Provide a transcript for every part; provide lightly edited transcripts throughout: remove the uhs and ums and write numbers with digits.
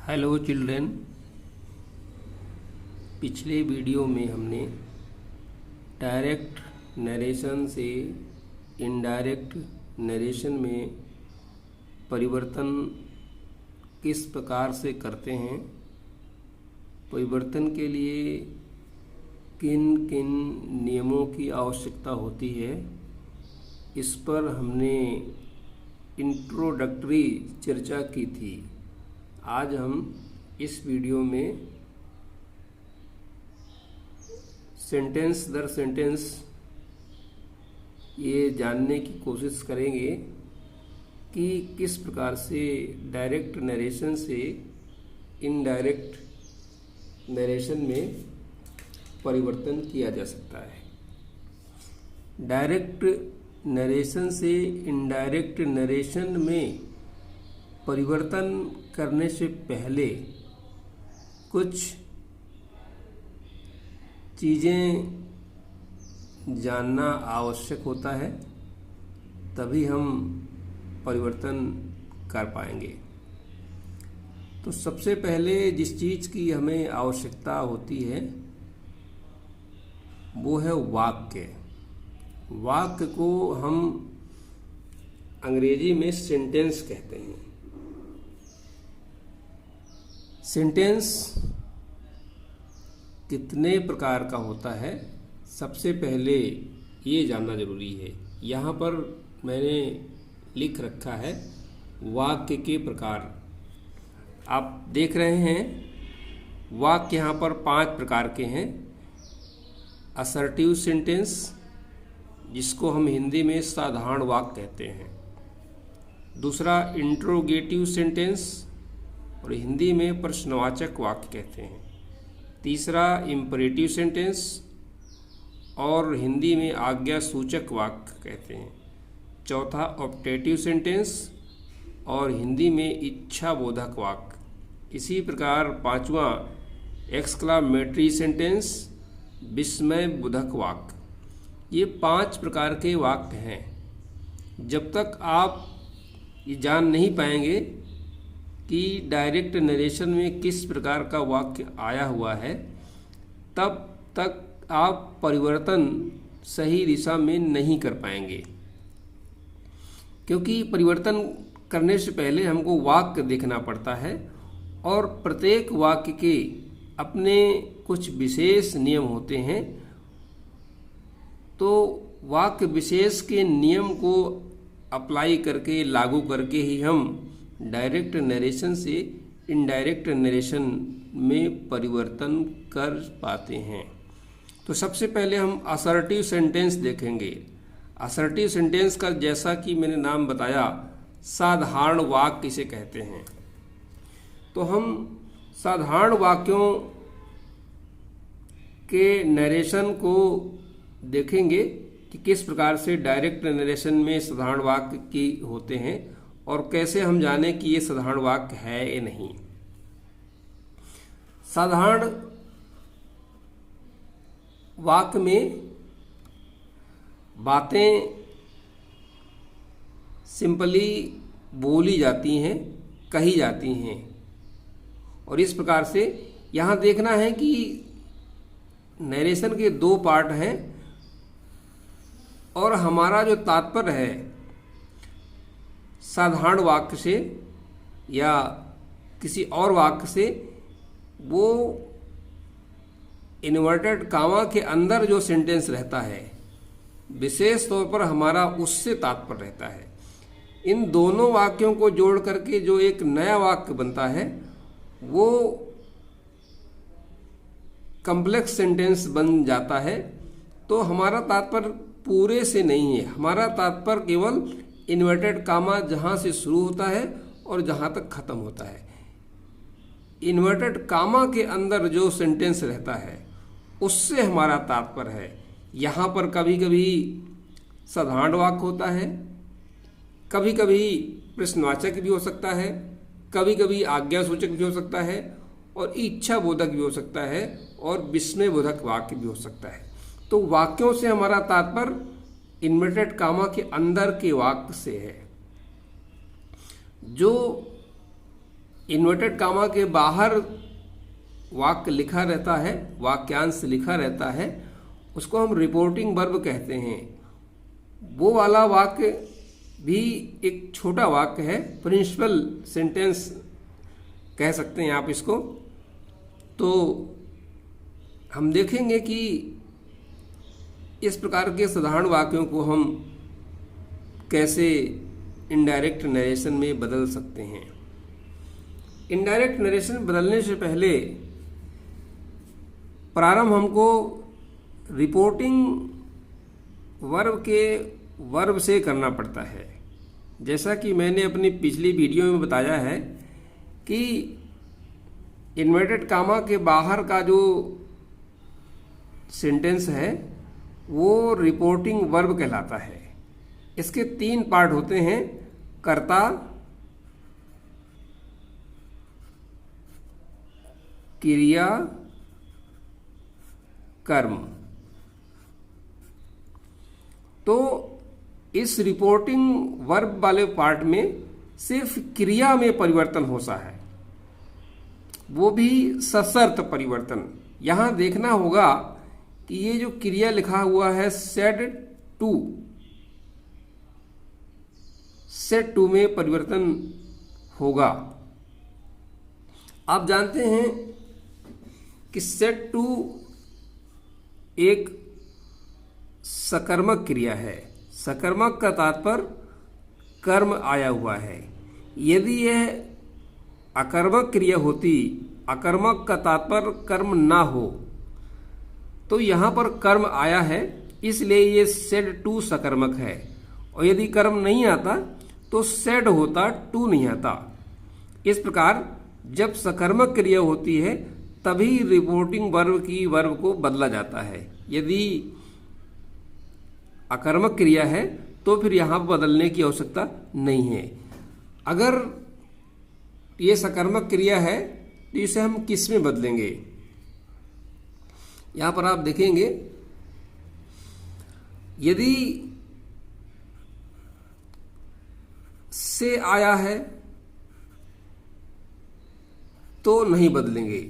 Hello children. पिछले video में हमने डायरेक्ट नरेशन से इनडायरेक्ट नरेशन में परिवर्तन किस प्रकार से करते हैं, परिवर्तन के लिए किन किन नियमों की आवश्यकता होती है, इस पर हमने इंट्रोडक्टरी चर्चा की थी। आज हम इस वीडियो में सेंटेंस दर सेंटेंस ये जानने की कोशिश करेंगे कि किस प्रकार से डायरेक्ट नरेशन से इनडायरेक्ट नरेशन में परिवर्तन किया जा सकता है। डायरेक्ट नरेशन से इनडायरेक्ट नरेशन में परिवर्तन करने से पहले कुछ चीज़ें जानना आवश्यक होता है, तभी हम परिवर्तन कर पाएंगे। तो सबसे पहले जिस चीज़ की हमें आवश्यकता होती है वो है वाक्य। वाक्य को हम अंग्रेजी में सेंटेंस कहते हैं। सेंटेंस कितने प्रकार का होता है, सबसे पहले ये जानना जरूरी है। यहाँ पर मैंने लिख रखा है वाक्य के प्रकार। आप देख रहे हैं वाक्य यहाँ पर 5 प्रकार के हैं। असर्टिव सेंटेंस, जिसको हम हिंदी में साधारण वाक्य कहते हैं। दूसरा इंट्रोगेटिव सेंटेंस, और हिंदी में प्रश्नवाचक वाक्य कहते हैं। तीसरा इम्परेटिव सेंटेंस, और हिंदी में आज्ञा सूचक वाक्य कहते हैं। चौथा ऑप्टेटिव सेंटेंस, और हिंदी में इच्छा बोधक वाक्य। इसी प्रकार 5वां एक्सक्लामेटरी सेंटेंस, विस्मय बोधक वाक्य। ये 5 प्रकार के वाक्य हैं। जब तक आप ये जान नहीं पाएंगे कि डायरेक्ट नरेशन में किस प्रकार का वाक्य आया हुआ है, तब तक आप परिवर्तन सही दिशा में नहीं कर पाएंगे। क्योंकि परिवर्तन करने से पहले हमको वाक्य देखना पड़ता है, और प्रत्येक वाक्य के अपने कुछ विशेष नियम होते हैं। तो वाक्य विशेष के नियम को अप्लाई करके, लागू करके ही हम डायरेक्ट नरेशन से इनडायरेक्ट नरेशन में परिवर्तन कर पाते हैं। तो सबसे पहले हम असर्टिव सेंटेंस देखेंगे। असर्टिव सेंटेंस का, जैसा कि मैंने नाम बताया, साधारण वाक्य इसे कहते हैं। तो हम साधारण वाक्यों के नरेशन को देखेंगे कि किस प्रकार से डायरेक्ट नरेशन में साधारण वाक्य की होते हैं, और कैसे हम जाने कि ये साधारण वाक्य है या नहीं। साधारण वाक्य में बातें सिंपली बोली जाती हैं, कही जाती हैं। और इस प्रकार से यहाँ देखना है कि नरेशन के 2 पार्ट हैं, और हमारा जो तात्पर्य है साधारण वाक्य से या किसी और वाक्य से, वो इन्वर्टेड कामा के अंदर जो सेंटेंस रहता है, विशेष तौर पर हमारा उससे तात्पर्य रहता है। इन दोनों वाक्यों को जोड़ करके जो एक नया वाक्य बनता है, वो कॉम्प्लेक्स सेंटेंस बन जाता है। तो हमारा तात्पर्य पूरे से नहीं है, हमारा तात्पर्य केवल इन्वर्टेड कामा जहाँ से शुरू होता है और जहाँ तक खत्म होता है। इन्वर्टेड कामा के अंदर जो सेंटेंस रहता है, उससे हमारा तात्पर्य है। यहाँ पर कभी कभी साधारण वाक्य होता है, कभी कभी प्रश्नवाचक भी हो सकता है, कभी कभी आज्ञा सूचक भी हो सकता है, और इच्छा बोधक भी हो सकता है, और विस्मय बोधक वाक्य भी हो सकता है। तो वाक्यों से हमारा तात्पर्य इन्वर्टेड कामा के अंदर के वाक्य से है। जो इन्वर्टेड कामा के बाहर वाक्य लिखा रहता है, वाक्यांश लिखा रहता है, उसको हम रिपोर्टिंग वर्ब कहते हैं। वो वाला वाक्य भी एक छोटा वाक्य है, प्रिंसिपल सेंटेंस कह सकते हैं आप इसको। तो हम देखेंगे कि इस प्रकार के साधारण वाक्यों को हम कैसे इनडायरेक्ट नरेशन में बदल सकते हैं। इनडायरेक्ट नरेशन बदलने से पहले प्रारंभ हमको रिपोर्टिंग वर्ब के वर्ब से करना पड़ता है। जैसा कि मैंने अपनी पिछली वीडियो में बताया है कि इन्वर्टेड कामा के बाहर का जो सेंटेंस है वो रिपोर्टिंग वर्ब कहलाता है। इसके 3 पार्ट होते हैं, कर्ता, क्रिया, कर्म। तो इस रिपोर्टिंग वर्ब वाले पार्ट में सिर्फ क्रिया में परिवर्तन होता है, वो भी सशर्त परिवर्तन। यहां देखना होगा कि ये जो क्रिया लिखा हुआ है सेड टू में परिवर्तन होगा। आप जानते हैं कि सेड टू एक सकर्मक क्रिया है। सकर्मक का तात्पर्य कर्म आया हुआ है। यदि यह अकर्मक क्रिया होती, अकर्मक का तात्पर्य कर्म ना हो, तो यहाँ पर कर्म आया है, इसलिए ये सेड टू सकर्मक है। और यदि कर्म नहीं आता तो सेड होता, टू नहीं आता। इस प्रकार जब सकर्मक क्रिया होती है तभी रिपोर्टिंग वर्ब की वर्ब को बदला जाता है। यदि अकर्मक क्रिया है तो फिर यहाँ बदलने की आवश्यकता नहीं है। अगर ये सकर्मक क्रिया है तो इसे हम किस में बदलेंगे? यहां पर आप देखेंगे, यदि से आया है तो नहीं बदलेंगे।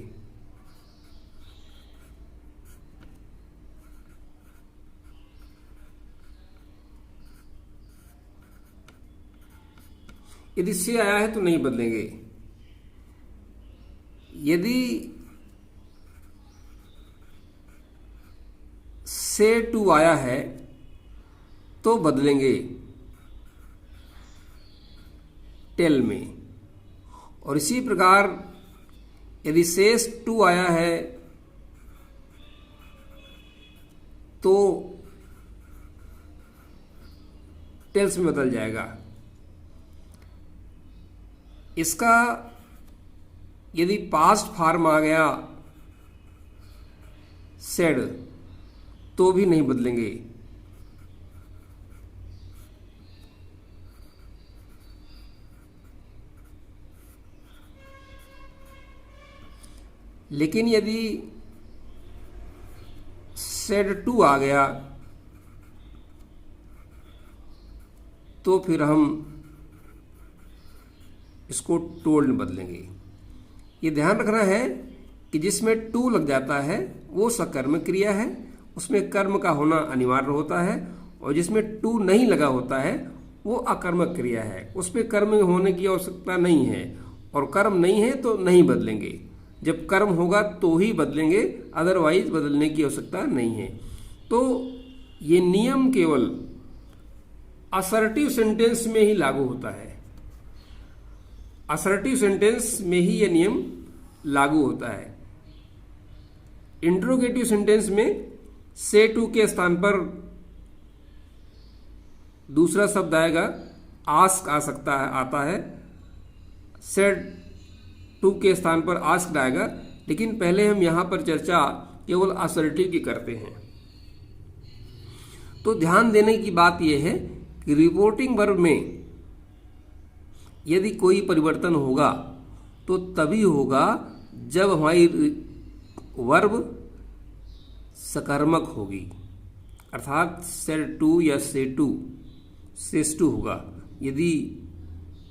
यदि से आया है तो नहीं बदलेंगे। यदि से टू आया है तो बदलेंगे टेल में। और इसी प्रकार यदि शेष टू आया है तो टेल्स में बदल जाएगा। इसका यदि पास्ट फॉर्म आ गया सेड तो भी नहीं बदलेंगे। लेकिन यदि सेड टू आ गया तो फिर हम इसको टोल्ड में बदलेंगे। ये ध्यान रखना है कि जिसमें टू लग जाता है वो सकर्मक क्रिया है, उसमें कर्म का होना अनिवार्य होता है। और जिसमें टू नहीं लगा होता है वो अकर्मक क्रिया है, उसमें कर्म होने की आवश्यकता नहीं है। और कर्म नहीं है तो नहीं बदलेंगे। जब कर्म होगा तो ही बदलेंगे, अदरवाइज बदलने की आवश्यकता नहीं है। तो ये नियम केवल असर्टिव सेंटेंस में ही लागू होता है। असर्टिव सेंटेंस में ही यह नियम लागू होता है। इंट्रोगेटिव सेंटेंस में से टू के स्थान पर दूसरा शब्द आएगा, आस्क आ सकता है, आता है। सेड टू के स्थान पर आस्क्ड आएगा। लेकिन पहले हम यहां पर चर्चा केवल असर्टिव की करते हैं। तो ध्यान देने की बात यह है कि रिपोर्टिंग वर्ब में यदि कोई परिवर्तन होगा तो तभी होगा जब हमारी वर्ब सकर्मक होगी, अर्थात सेड टू या से टू, सेस टू होगा। यदि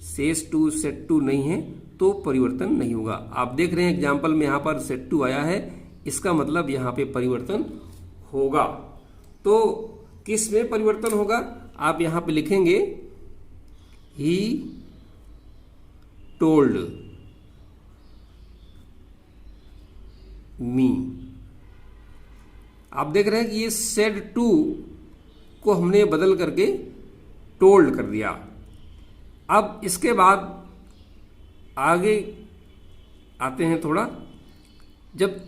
सेस टू सेट टू नहीं है तो परिवर्तन नहीं होगा। आप देख रहे हैं एग्जाम्पल में यहाँ पर सेट टू आया है, इसका मतलब यहाँ पे परिवर्तन होगा। तो किस में परिवर्तन होगा? आप यहाँ पे लिखेंगे ही टोल्ड मी। आप देख रहे हैं कि ये सेड टू को हमने बदल करके टोल्ड कर दिया। अब इसके बाद आगे आते हैं थोड़ा। जब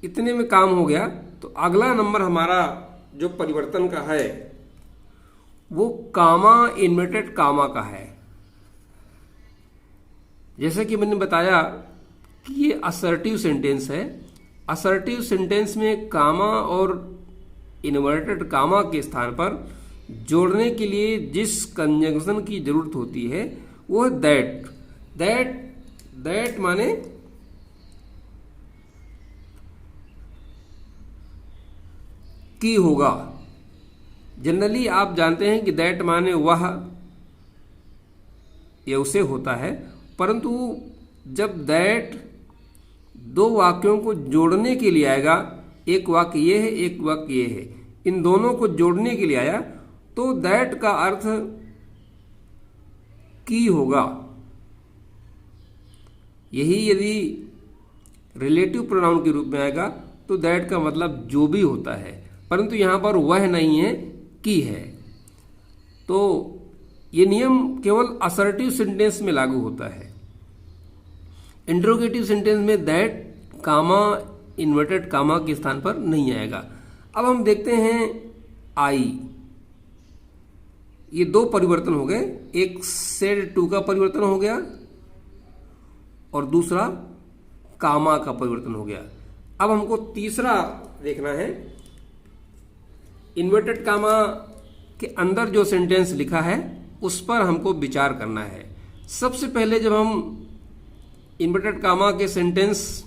इतने में काम हो गया तो अगला नंबर हमारा जो परिवर्तन का है वो कामा इन्वर्टेड कामा का है। जैसे कि मैंने बताया कि ये असर्टिव सेंटेंस है। असर्टिव सेंटेंस में कामा और इन्वर्टेड कामा के स्थान पर जोड़ने के लिए जिस कंजंक्शन की जरूरत होती है वो है दैट। दैट माने की होगा। जनरली आप जानते हैं कि दैट माने वह या उसे होता है, परंतु जब दैट दो वाक्यों को जोड़ने के लिए आएगा, एक वाक्य ये है एक वाक्य ये है, इन दोनों को जोड़ने के लिए आया तो दैट का अर्थ की होगा। यही यदि रिलेटिव प्रोनाउन के रूप में आएगा तो दैट का मतलब जो भी होता है, परंतु यहां पर वह नहीं है, की है। तो ये नियम केवल असर्टिव सेंटेंस में लागू होता है। इंट्रोगेटिव सेंटेंस में दैट कामा इन्वर्टेड कामा के स्थान पर नहीं आएगा। अब हम देखते हैं आई। ये दो परिवर्तन हो गए, एक सेड टू का परिवर्तन हो गया और दूसरा कामा का परिवर्तन हो गया। अब हमको तीसरा देखना है। इन्वर्टेड कामा के अंदर जो सेंटेंस लिखा है उस पर हमको विचार करना है। सबसे पहले जब हम इन्वर्टेड कामा के सेंटेंस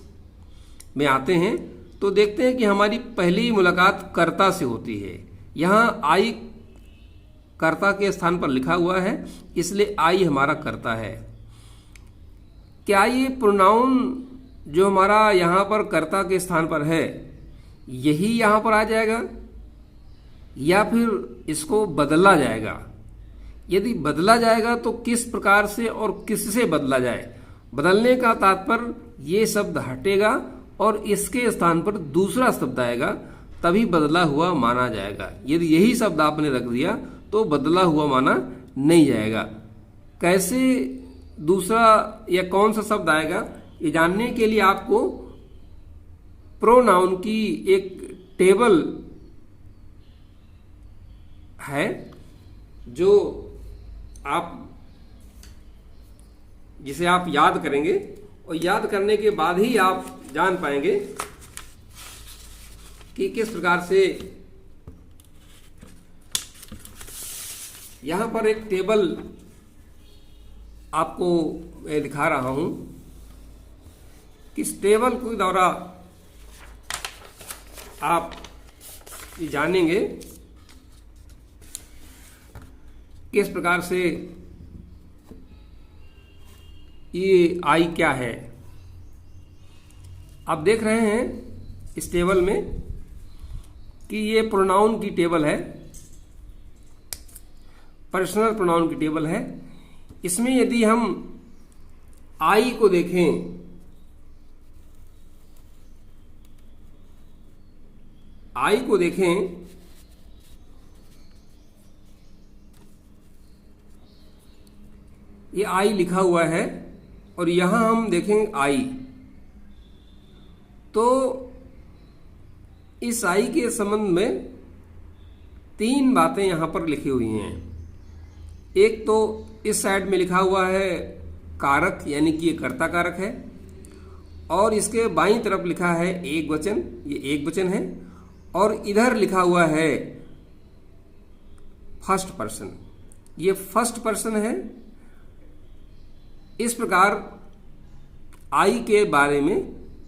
में आते हैं तो देखते हैं कि हमारी पहली मुलाकात कर्ता से होती है। यहाँ आई कर्ता के स्थान पर लिखा हुआ है, इसलिए आई हमारा कर्ता है। क्या ये प्रोनाउन जो हमारा यहाँ पर कर्ता के स्थान पर है यही यहाँ पर आ जाएगा या फिर इसको बदला जाएगा? यदि बदला जाएगा तो किस प्रकार से और किससे बदला जाए? बदलने का तात्पर्य ये शब्द हटेगा और इसके स्थान पर दूसरा शब्द आएगा, तभी बदला हुआ माना जाएगा। यदि यही शब्द आपने रख दिया तो बदला हुआ माना नहीं जाएगा। कैसे दूसरा या कौन सा शब्द आएगा ये जानने के लिए आपको प्रोनाउन की एक टेबल है जो जिसे आप याद करेंगे और याद करने के बाद ही आप जान पाएंगे कि किस प्रकार से। यहां पर एक टेबल आपको मैं दिखा रहा हूं। इस टेबल के द्वारा आप ये जानेंगे किस प्रकार से ये आई क्या है। आप देख रहे हैं इस टेबल में कि ये प्रोनाउन की टेबल है, पर्सनल प्रोनाउन की टेबल है। इसमें यदि हम आई को देखें ये आई लिखा हुआ है और यहां हम देखें आई, तो इस आई के संबंध में तीन बातें यहां पर लिखी हुई हैं। एक तो इस साइड में लिखा हुआ है कारक, यानी कि ये कर्ता कारक है, और इसके बाईं तरफ लिखा है एक वचन, ये एक वचन है, और इधर लिखा हुआ है फर्स्ट पर्सन, ये फर्स्ट पर्सन है। इस प्रकार आई के बारे में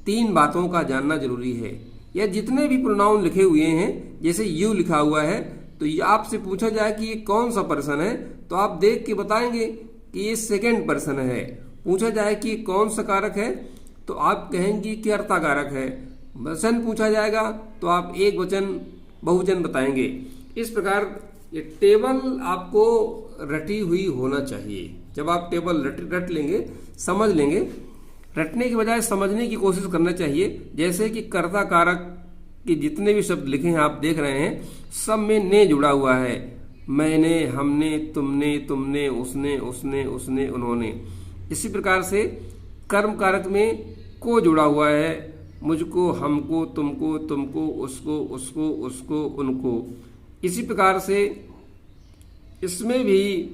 तीन बातों का जानना जरूरी है। या जितने भी प्रोनाउन लिखे हुए हैं, जैसे यू लिखा हुआ है, तो ये आपसे पूछा जाए कि ये कौन सा पर्सन है, तो आप देख के बताएंगे कि ये सेकंड पर्सन है। पूछा जाए कि कौन सा कारक है तो आप कहेंगे कि कर्ता कारक है। वचन पूछा जाएगा तो आप एक वचन बहुवचन बताएंगे। इस प्रकार ये टेबल आपको रटी हुई होना चाहिए। जब आप टेबल रट लेंगे, समझ लेंगे, रटने के बजाय समझने की कोशिश करना चाहिए। जैसे कि कर्ता कारक के जितने भी शब्द लिखे हैं आप देख रहे हैं, सब में ने जुड़ा हुआ है। मैंने, हमने, तुमने, तुमने, उसने, उसने, उन्होंने। इसी प्रकार से कर्म कारक में को जुड़ा हुआ है। मुझको, हमको, तुमको, तुमको, उसको, उसको, उनको। इसी प्रकार से इसमें भी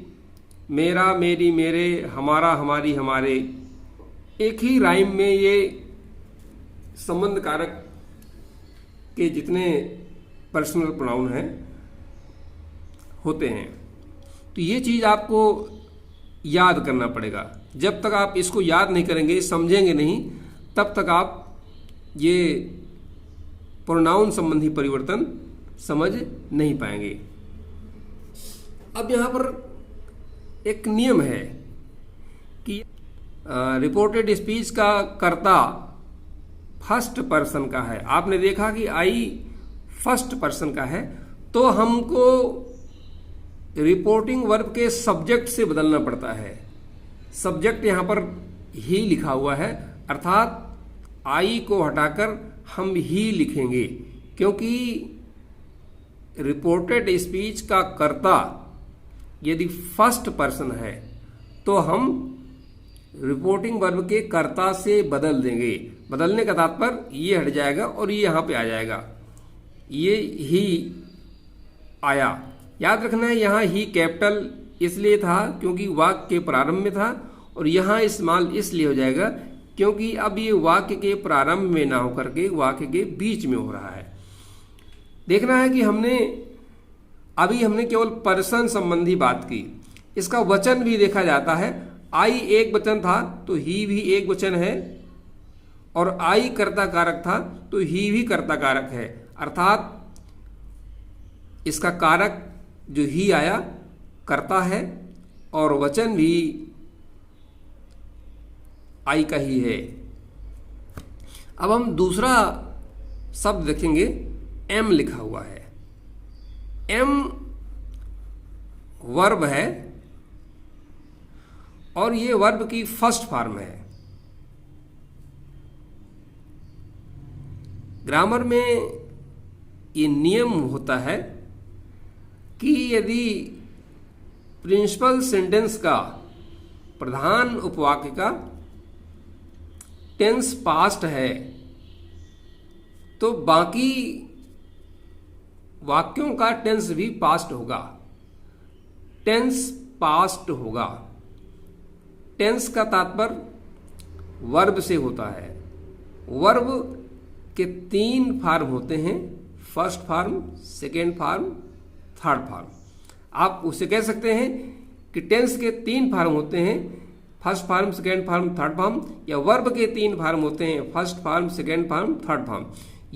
मेरा, मेरी, मेरे, हमारा, हमारी, हमारे, एक ही राइम में ये संबंध कारक के जितने पर्सनल प्रोनाउन हैं होते हैं। तो ये चीज़ आपको याद करना पड़ेगा। जब तक आप इसको याद नहीं करेंगे, समझेंगे नहीं, तब तक आप ये प्रोनाउन संबंधी परिवर्तन समझ नहीं पाएंगे। अब यहाँ पर एक नियम है कि रिपोर्टेड स्पीच का कर्ता फर्स्ट पर्सन का है। आपने देखा कि आई फर्स्ट पर्सन का है, तो हमको रिपोर्टिंग वर्ब के सब्जेक्ट से बदलना पड़ता है। सब्जेक्ट यहाँ पर ही लिखा हुआ है, अर्थात आई को हटाकर हम ही लिखेंगे, क्योंकि रिपोर्टेड स्पीच का कर्ता यदि फर्स्ट पर्सन है तो हम रिपोर्टिंग वर्ब के कर्ता से बदल देंगे। बदलने का तात्पर्य ये हट जाएगा और ये यहाँ पे आ जाएगा। ये ही आया, याद रखना है। यहाँ ही कैपिटल इसलिए था क्योंकि वाक्य के प्रारंभ में था, और यहाँ इस्तेमाल इसलिए हो जाएगा क्योंकि अब ये वाक्य के प्रारंभ में ना होकर के वाक्य के बीच में हो रहा है। देखना है कि हमने केवल पर्सन संबंधी बात की, इसका वचन भी देखा जाता है। आई एक वचन था तो ही भी एक वचन है, और आई कर्ता कारक था तो ही भी कर्ता कारक है, अर्थात इसका कारक जो ही आया कर्ता है और वचन भी आई का ही है। अब हम दूसरा शब्द देखेंगे, एम लिखा हुआ है। एम वर्ब है और ये वर्ब की फर्स्ट फॉर्म है। ग्रामर में ये नियम होता है कि यदि प्रिंसिपल सेंटेंस का प्रधान उपवाक्य का टेंस पास्ट है तो बाकी वाक्यों का टेंस भी पास्ट होगा, टेंस पास्ट होगा। टेंस का तात्पर्य वर्ब से होता है। वर्ब के 3 फॉर्म होते हैं, first form, second form, third form. आप उसे कह सकते हैं कि टेंस के 3 फॉर्म होते हैं, first form, second form, third form, या वर्ब के 3 फॉर्म होते हैं, first form, second form, third form.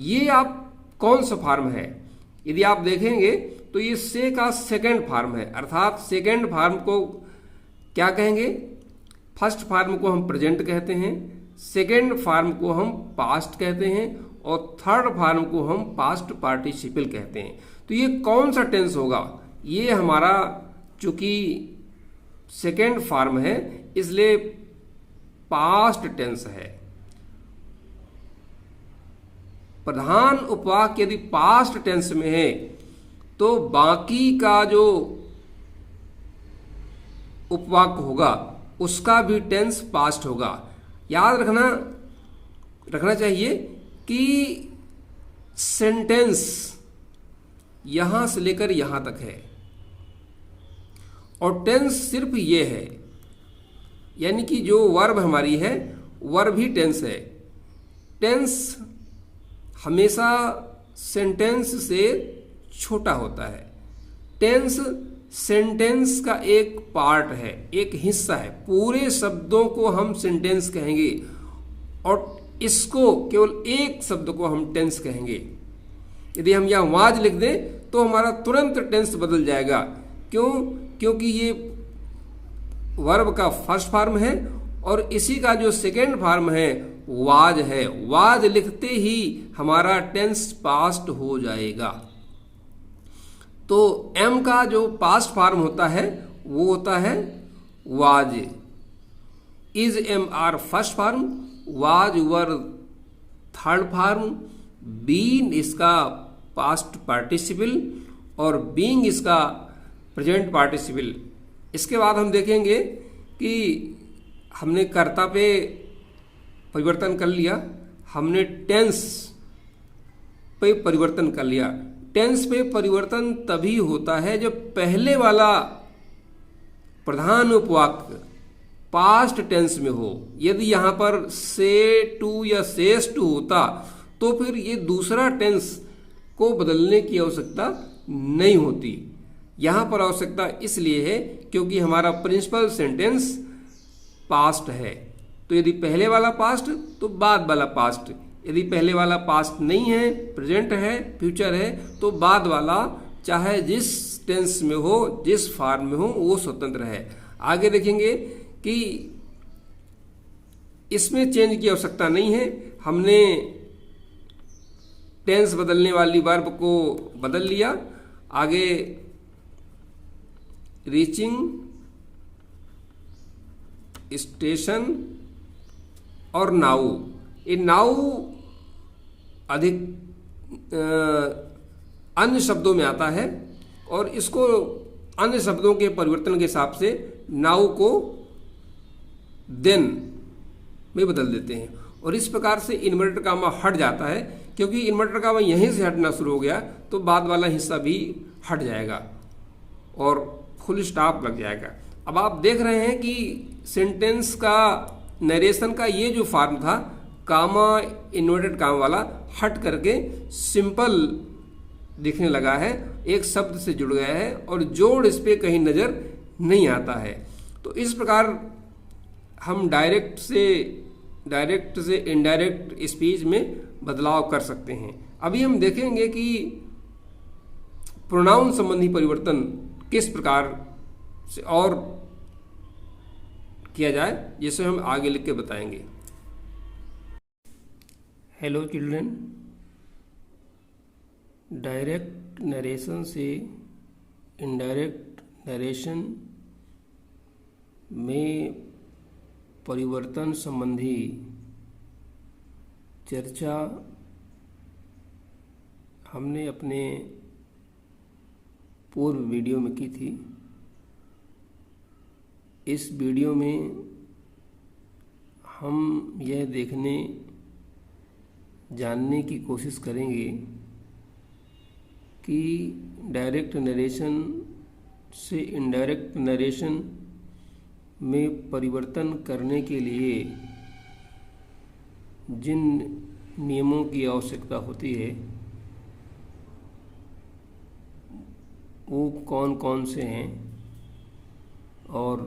ये आप कौन सा फॉर्म है यदि आप देखेंगे तो ये से का सेकेंड फॉर्म है, अर्थात सेकेंड फॉर्म को क्या कहेंगे? फर्स्ट फॉर्म को हम प्रेजेंट कहते हैं, सेकेंड फॉर्म को हम पास्ट कहते हैं, और थर्ड फॉर्म को हम पास्ट पार्टिसिपल कहते हैं। तो ये कौन सा टेंस होगा? ये हमारा चूंकि सेकेंड फॉर्म है इसलिए पास्ट टेंस है। प्रधान उपवाक्य यदि पास्ट टेंस में है तो बाकी का जो उपवाक्य होगा उसका भी टेंस पास्ट होगा। याद रखना चाहिए कि सेंटेंस यहां से लेकर यहां तक है और टेंस सिर्फ ये है, यानी कि जो वर्ब हमारी है वर्ब ही टेंस है। टेंस हमेशा सेंटेंस से छोटा होता है। टेंस सेंटेंस का एक पार्ट है, एक हिस्सा है। पूरे शब्दों को हम सेंटेंस कहेंगे और इसको केवल एक शब्द को हम टेंस कहेंगे। यदि हम यहाँ वाज लिख दें तो हमारा तुरंत टेंस बदल जाएगा। क्यों? क्योंकि ये वर्ब का फर्स्ट फॉर्म है और इसी का जो सेकेंड फॉर्म है वाज है। वाज लिखते ही हमारा टेंस पास्ट हो जाएगा। तो एम का जो पास्ट फॉर्म होता है वो होता है was. Is am are first form, was were third form, been इसका पास्ट पार्टिसिपल और बीइंग इसका प्रेजेंट पार्टिसिपल। इसके बाद हम देखेंगे कि हमने कर्ता पे परिवर्तन कर लिया, हमने टेंस पे परिवर्तन कर लिया। टेंस पे परिवर्तन तभी होता है जब पहले वाला प्रधान उपवाक्य पास्ट टेंस में हो। यदि यहाँ पर से टू या सेस टू होता तो फिर ये दूसरा टेंस को बदलने की आवश्यकता नहीं होती। यहाँ पर आवश्यकता इसलिए है क्योंकि हमारा प्रिंसिपल सेंटेंस पास्ट है। तो यदि पहले वाला पास्ट तो बाद वाला पास्ट, यदि पहले वाला पास्ट नहीं है, प्रेजेंट है, फ्यूचर है, तो बाद वाला चाहे जिस टेंस में हो, जिस फॉर्म में हो, वो स्वतंत्र है। आगे देखेंगे कि इसमें चेंज की आवश्यकता नहीं है। हमने टेंस बदलने वाली वर्ब को बदल लिया। आगे रीचिंग स्टेशन और नाउ, ये नाउ अधिक अन्य शब्दों में आता है और इसको अन्य शब्दों के परिवर्तन के हिसाब से नाउ को देन में बदल देते हैं और इस प्रकार से इन्वर्टेड कामा हट जाता है। क्योंकि इन्वर्टेड कामा यहीं से हटना शुरू हो गया तो बाद वाला हिस्सा भी हट जाएगा और फुल स्टॉप लग जाएगा। अब आप देख रहे हैं कि सेंटेंस का नरेशन का ये जो फॉर्म था कामा इन्वर्टेड कामा वाला हट करके सिंपल दिखने लगा है, एक शब्द से जुड़ गया है और जोड़ इस पे कहीं नजर नहीं आता है। तो इस प्रकार हम डायरेक्ट से इनडायरेक्ट स्पीच में बदलाव कर सकते हैं। अभी हम देखेंगे कि प्रोनाउन संबंधी परिवर्तन किस प्रकार से और किया जाए, जिसे हम आगे लिख के बताएंगे। हेलो चिल्ड्रन, डायरेक्ट नरेशन से इनडायरेक्ट नरेशन में परिवर्तन संबंधी चर्चा हमने अपने पूर्व वीडियो में की थी। इस वीडियो में हम यह जानने की कोशिश करेंगे कि डायरेक्ट नरेशन से इनडायरेक्ट नरेशन में परिवर्तन करने के लिए जिन नियमों की आवश्यकता होती है वो कौन कौन से हैं और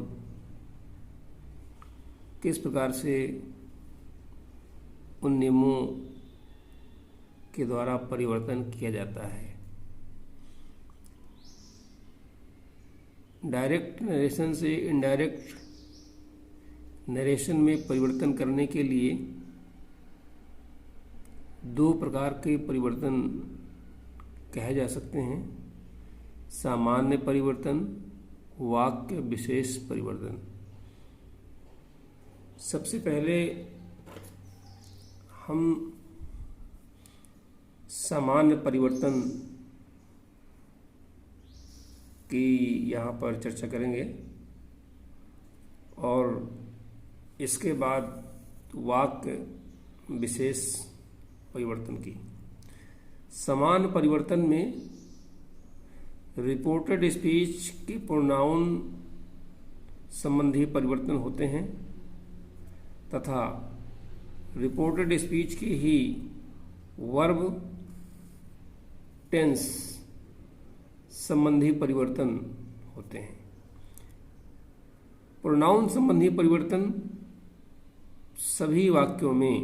किस प्रकार से उन नियमों के द्वारा परिवर्तन किया जाता है। डायरेक्ट नरेशन से इनडायरेक्ट नरेशन में परिवर्तन करने के लिए दो प्रकार के परिवर्तन कहे जा सकते हैं, सामान्य परिवर्तन, वाक्य विशेष परिवर्तन। सबसे पहले हम सामान्य परिवर्तन की यहाँ पर चर्चा करेंगे और इसके बाद वाक्य विशेष परिवर्तन की। सामान्य परिवर्तन में रिपोर्टेड स्पीच के प्रोनाउन संबंधी परिवर्तन होते हैं तथा रिपोर्टेड स्पीच के ही वर्ब टेंस संबंधी परिवर्तन होते हैं। प्रोनाउन संबंधी परिवर्तन सभी वाक्यों में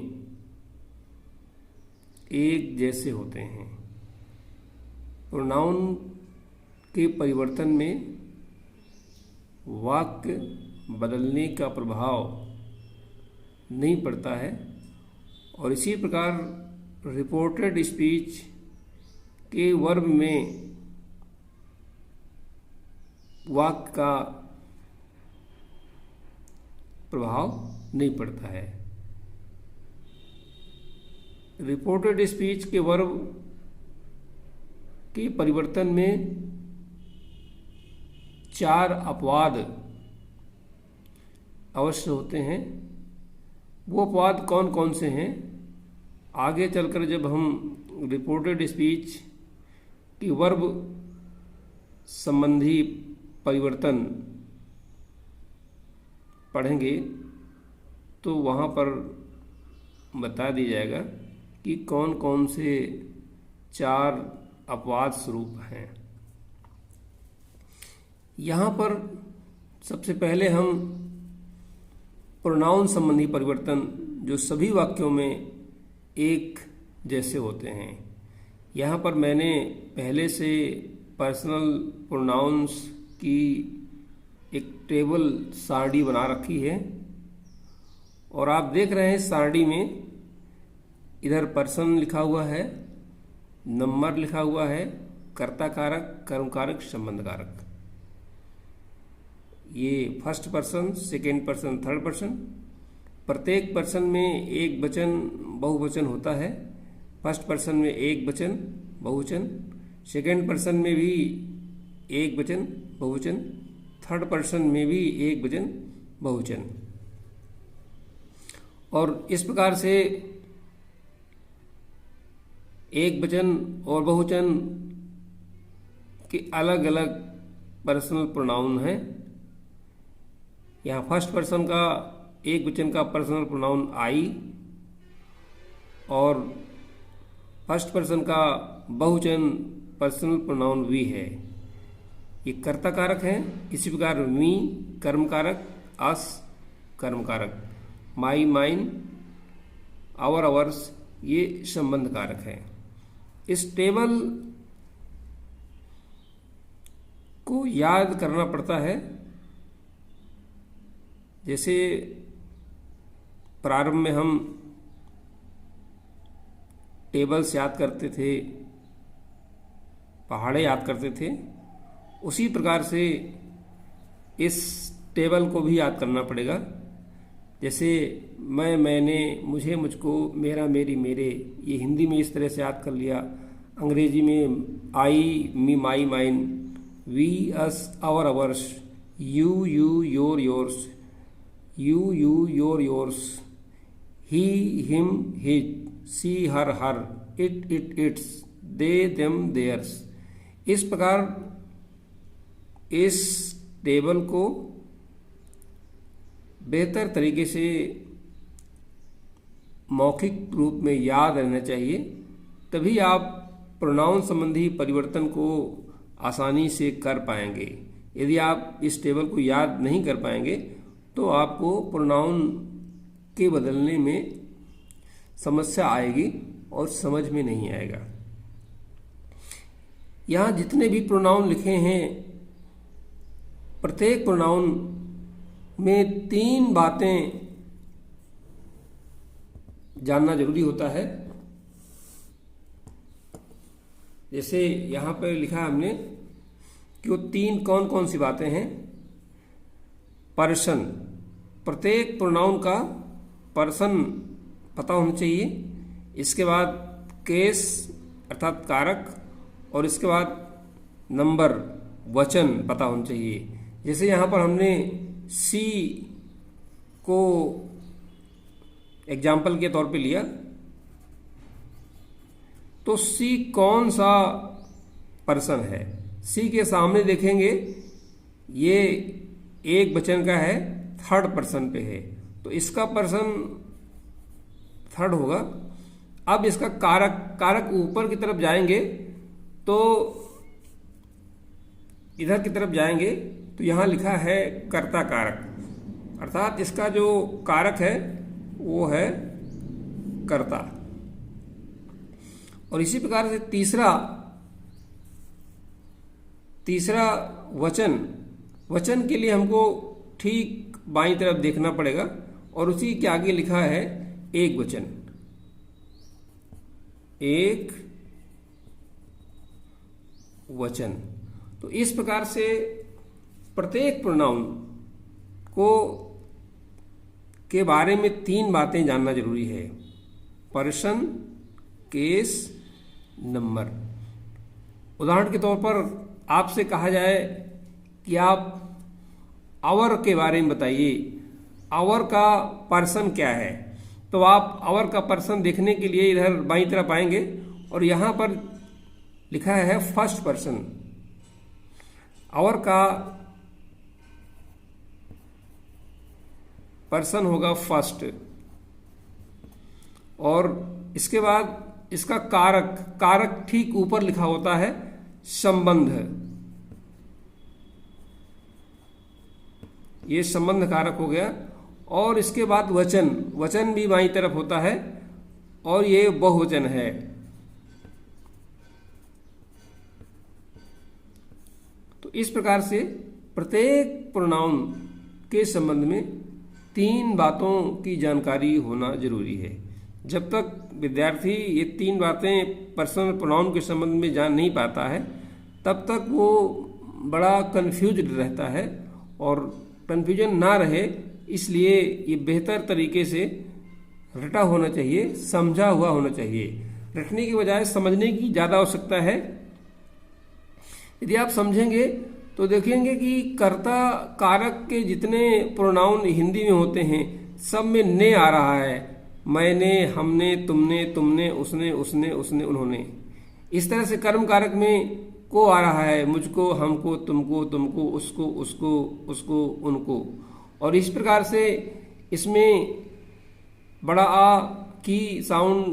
एक जैसे होते हैं। प्रोनाउन के परिवर्तन में वाक्य बदलने का प्रभाव नहीं पड़ता है। और इसी प्रकार रिपोर्टेड स्पीच के वर्ब में वाक्य का प्रभाव नहीं पड़ता है। रिपोर्टेड स्पीच के वर्ब के परिवर्तन में 4 अपवाद अवश्य होते हैं। वो अपवाद कौन कौन से हैं, आगे चलकर जब हम रिपोर्टेड स्पीच की वर्ब संबंधी परिवर्तन पढ़ेंगे तो वहाँ पर बता दिया जाएगा कि कौन कौन से 4 अपवाद स्वरूप हैं। यहाँ पर सबसे पहले हम प्रोनाउन संबंधी परिवर्तन जो सभी वाक्यों में एक जैसे होते हैं, यहाँ पर मैंने पहले से पर्सनल प्रोनाउंस की एक टेबल सारणी बना रखी है और आप देख रहे हैं सारणी में इधर पर्सन लिखा हुआ है, नंबर लिखा हुआ है, कर्ता कारक, कर्म कारक, संबंध कारक। ये first person, second person, third person. प्रत्येक पर्सन में एक वचन बहुवचन होता है। फर्स्ट पर्सन में एक वचन बहुवचन, सेकेंड पर्सन में भी एक वचन बहुवचन, थर्ड पर्सन में भी एक वचन बहुवचन। और इस प्रकार से एक वचन और बहुवचन के अलग अलग पर्सनल प्रोनाउन हैं। यहाँ फर्स्ट पर्सन का एक वचन का पर्सनल प्रोनाउन आई और फर्स्ट पर्सन का बहुवचन पर्सनल प्रोनाउन वी है। ये कर्ता कारक है। इसी प्रकार मी कर्म कारक, अस कर्म कारक, माई माइन, आवर आवर्स ये संबंध कारक है। इस टेबल को याद करना पड़ता है। जैसे प्रारंभ में हम टेबल्स याद करते थे, पहाड़े याद करते थे, उसी प्रकार से इस टेबल को भी याद करना पड़ेगा। जैसे मैं, मैंने, मुझे, मुझको, मेरा, मेरी, मेरे, ये हिंदी में इस तरह से याद कर लिया। अंग्रेजी में I, me, my, mine, we, us, our, ours, you, you, your, yours, you, you, your, yours, he, him, his, she, her, her, it, its, they, them, theirs. इस प्रकार इस टेबल को बेहतर तरीके से मौखिक रूप में याद रहना चाहिए, तभी आप प्रोनाउन संबंधी परिवर्तन को आसानी से कर पाएंगे। यदि आप इस टेबल को याद नहीं कर पाएंगे तो आपको प्रोनाउन के बदलने में समस्या आएगी और समझ में नहीं आएगा। यहाँ जितने भी प्रोनाउन लिखे हैं, प्रत्येक प्रोनाउन में 3 बातें जानना जरूरी होता है। जैसे यहाँ पर लिखा हमने कि वो 3 कौन कौन सी बातें हैं। पर्सन, प्रत्येक प्रोनाउन का पर्सन पता होना चाहिए। इसके बाद केस अर्थात कारक, और इसके बाद नंबर वचन पता होना चाहिए। जैसे यहाँ पर हमने सी को एग्जाम्पल के तौर पे लिया, तो सी कौन सा पर्सन है। सी के सामने देखेंगे ये एक वचन का है, थर्ड पर्सन पे है, तो इसका पर्सन थर्ड होगा। अब इसका कारक, कारक ऊपर की तरफ जाएंगे तो इधर की तरफ जाएंगे तो यहाँ लिखा है कर्ता कारक, अर्थात इसका जो कारक है वो है कर्ता। और इसी प्रकार से तीसरा वचन, वचन के लिए हमको ठीक बाईं तरफ देखना पड़ेगा और उसी के आगे लिखा है एक वचन, एक वचन। तो इस प्रकार से प्रत्येक प्रोनाउन को के बारे में 3 बातें जानना जरूरी है: पर्सन, केस, नंबर। उदाहरण के तौर पर आपसे कहा जाए कि आप आवर के बारे में बताइए, आवर का पर्सन क्या है, तो आप आवर का पर्सन देखने के लिए इधर बाईं तरफ आएंगे और यहाँ पर लिखा है फर्स्ट पर्सन। आवर का पर्सन होगा फर्स्ट, और इसके बाद इसका कारक, कारक ठीक ऊपर लिखा होता है संबंध। ये संबंध कारक हो गया। और इसके बाद वचन, वचन भी बाईं तरफ होता है और ये बहुवचन है। तो इस प्रकार से प्रत्येक प्रोनाउन के संबंध में 3 बातों की जानकारी होना जरूरी है। जब तक विद्यार्थी ये 3 बातें पर्सनल प्रोनाउन के संबंध में जान नहीं पाता है, तब तक वो बड़ा कंफ्यूज्ड रहता है। और कंफ्यूजन ना रहे इसलिए ये बेहतर तरीके से रटा होना चाहिए, समझा हुआ होना चाहिए। रटने की बजाय समझने की ज़्यादा आवश्यकता है। यदि आप समझेंगे तो देखेंगे कि कर्ता कारक के जितने प्रोनाउन हिंदी में होते हैं सब में ने आ रहा है। मैंने, हमने, तुमने, तुमने, उसने, उसने, उसने, उन्होंने। इस तरह से कर्म कारक में को आ रहा है, मुझको, हमको, तुमको, तुमको, उसको, उसको, उसको, उनको। और इस प्रकार से इसमें बड़ा आ की साउंड,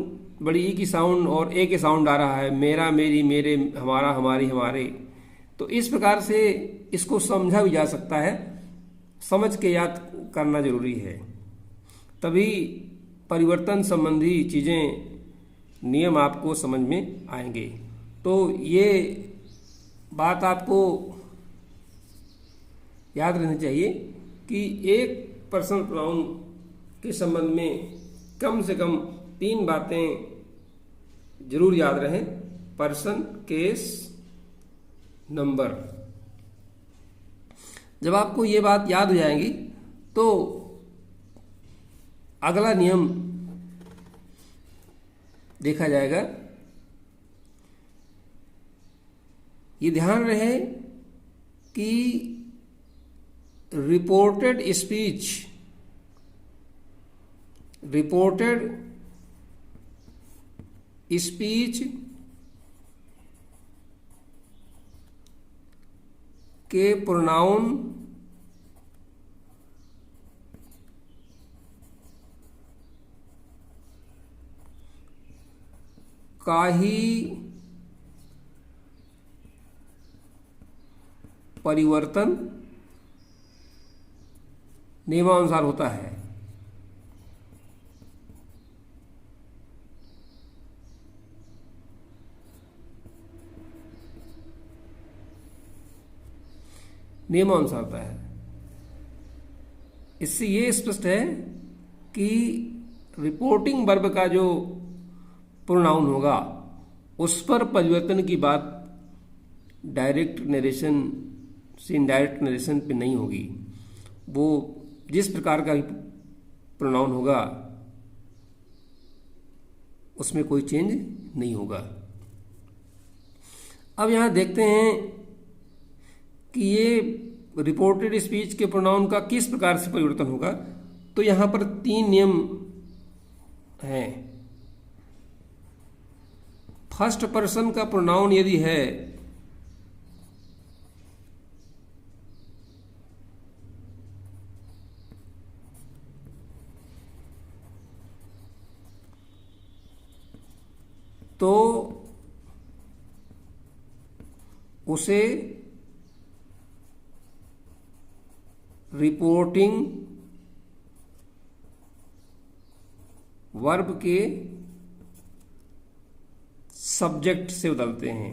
बड़ी ई की साउंड और ए के साउंड आ रहा है। मेरा, मेरी, मेरे, हमारा, हमारी, हमारे। तो इस प्रकार से इसको समझा भी जा सकता है। समझ के याद करना जरूरी है, तभी परिवर्तन संबंधी चीज़ें, नियम आपको समझ में आएंगे। तो ये बात आपको याद रहनी चाहिए कि एक पर्सनल प्रोनाउन के संबंध में कम से कम 3 बातें जरूर याद रहें: पर्सन, केस, नंबर। जब आपको ये बात याद हो जाएंगी तो अगला नियम देखा जाएगा। ये ध्यान रहे कि रिपोर्टेड स्पीच, रिपोर्टेड स्पीच के प्रोनाउन का ही परिवर्तन नियमानुसार होता है। नियमानुसार होता है। इससे ये स्पष्ट है कि रिपोर्टिंग वर्ब का जो प्रोनाउन होगा उस पर परिवर्तन की बात डायरेक्ट नरेशन से इनडायरेक्ट नरेशन पे नहीं होगी। वो जिस प्रकार का प्रोनाउन होगा उसमें कोई चेंज नहीं होगा। अब यहाँ देखते हैं कि ये रिपोर्टेड स्पीच के प्रोनाउन का किस प्रकार से परिवर्तन होगा। तो यहाँ पर 3 नियम हैं। फर्स्ट पर्सन का प्रोनाउन यदि है तो उसे रिपोर्टिंग वर्ब के सब्जेक्ट से बदलते हैं।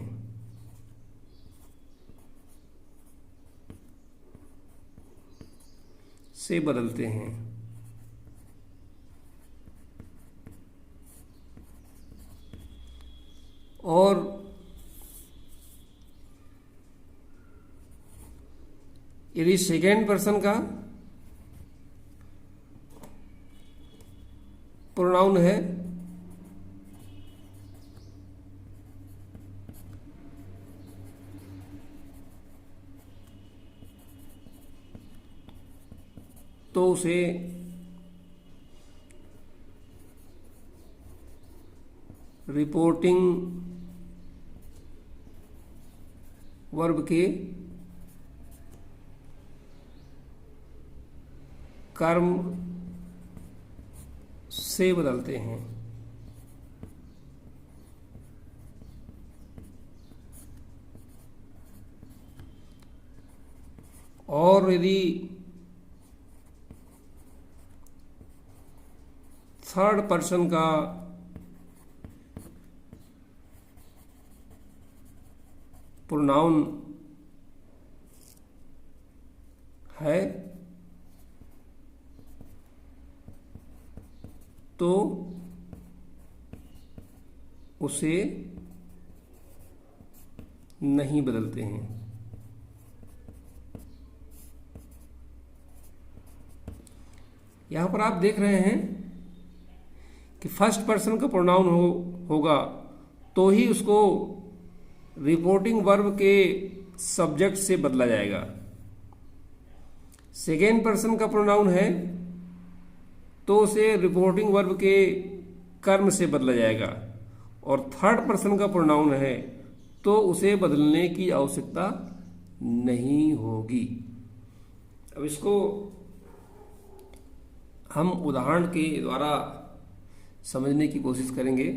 और यदि सेकेंड पर्सन का प्रोनाउन है तो उसे रिपोर्टिंग वर्ब के कर्म से बदलते हैं। और यदि थर्ड पर्सन का प्रोनाउन है तो उसे नहीं बदलते हैं। यहां पर आप देख रहे हैं कि फर्स्ट पर्सन का प्रोनाउन होगा तो ही उसको रिपोर्टिंग वर्ब के सब्जेक्ट से बदला जाएगा। सेकेंड पर्सन का प्रोनाउन है तो उसे रिपोर्टिंग वर्ब के कर्म से बदला जाएगा, और थर्ड पर्सन का प्रोनाउन है तो उसे बदलने की आवश्यकता नहीं होगी। अब इसको हम उदाहरण के द्वारा समझने की कोशिश करेंगे।